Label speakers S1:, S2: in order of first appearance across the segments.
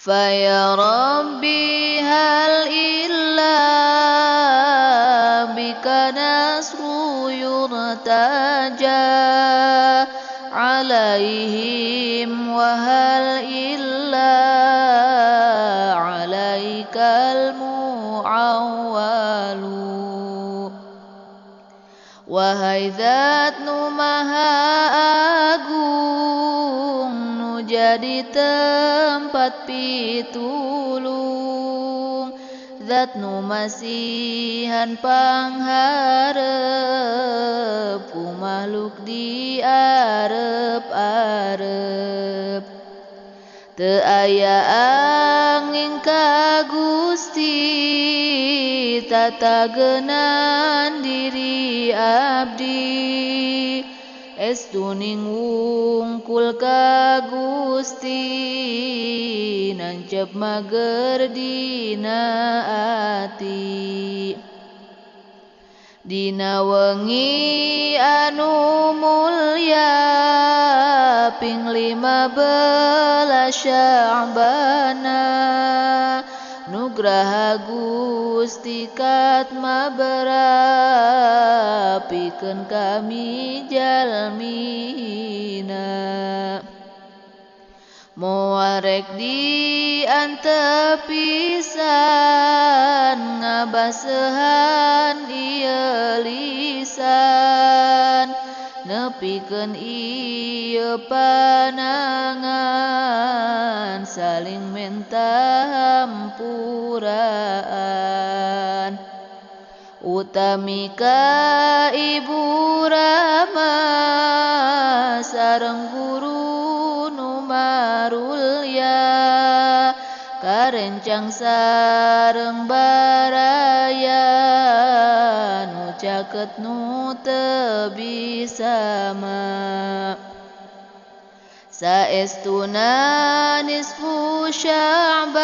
S1: Faya Rabbi hal illa bika nasru yurtaja alaihim wa hal illa alaikal mu'awwalu. Wahai Zat nu maha agung, nu jadi tempat pitulung, Zat nu masihan pangharep ku makhluk di arep-arep. Teu aya angin ka Gusti tatagenan diri abdi, estuning wungkul ka Gusti nancep mager dina ati. Dina wengi anu mulya ping 15 Sya'bana, nugraha Gusti kat maberapikeun kami jalmina. Moal rek diantep pisan ngabaseuhan ieu lisan, nepikeun ieu panangan saling minta hampuraan. Utami ka Ibu Rama sareng guru nu marulya, karencang sareng baraya nu caket nu teu bisa mah. Saestuna nisfu Sya'ban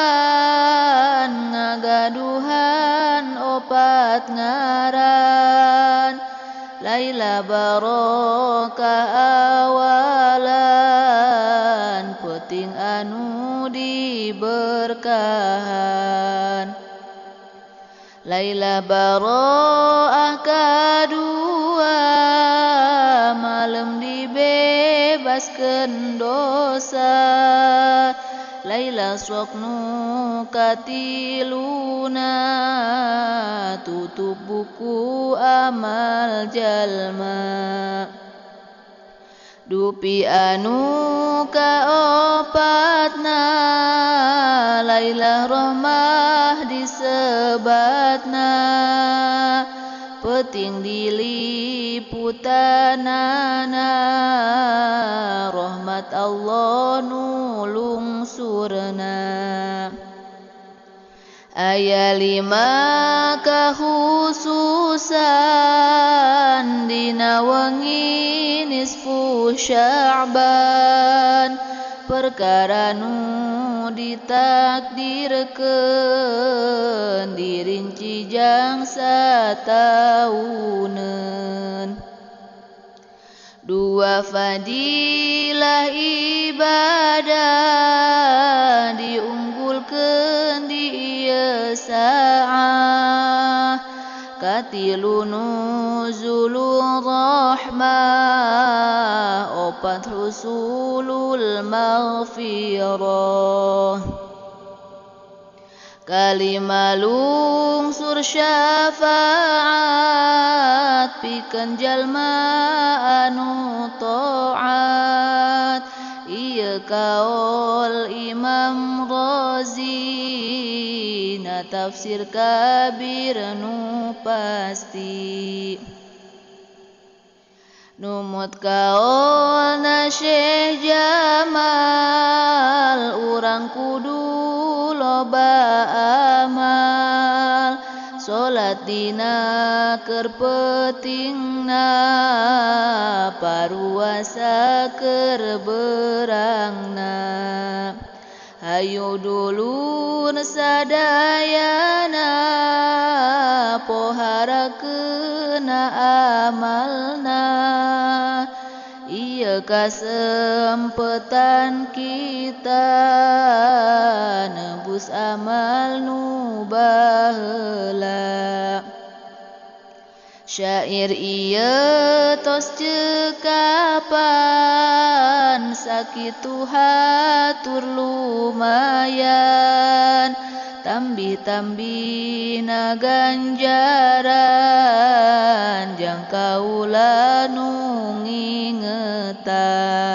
S1: ngagaduhan 4 ngaran, Laila barokah awalan peuting anu diberkahan, Laila baroah kadua malem dibebaskeun dosa, Laila sok nu katiluna tutup buku amal jalma. Dupi anu kaopatna Lailah Rahmah disebatna, peuting diliputanana rahmat Allah nu lungsurna. Aya 5 kahususan dina wengi nisfu Sya'ban, perkara nu ditakdirkeun dirinci jang satauneun. 2 fadilah ibadah diunggulkeun di ieu saah, katilu nuzulur rahmah, 4 husulul maghfirah, kalima lungsur syafaat pikeun jalma anu taat. Ieu kaul Imam Razi na tafsir kabir nu pasti. Numut kaulna Syekh Jamal, urang kudu loba amal, salat dina keur peutingna, paruasa keur beurangna. Hayu dulur sadayana poharakeun amalna, ieu teu kasempetan kita nebus amal nu baheula. Syair ieu tos cekapan sakitu hatur lumayan tambih-tambihna ganjaran jang kaula nu ngingetan.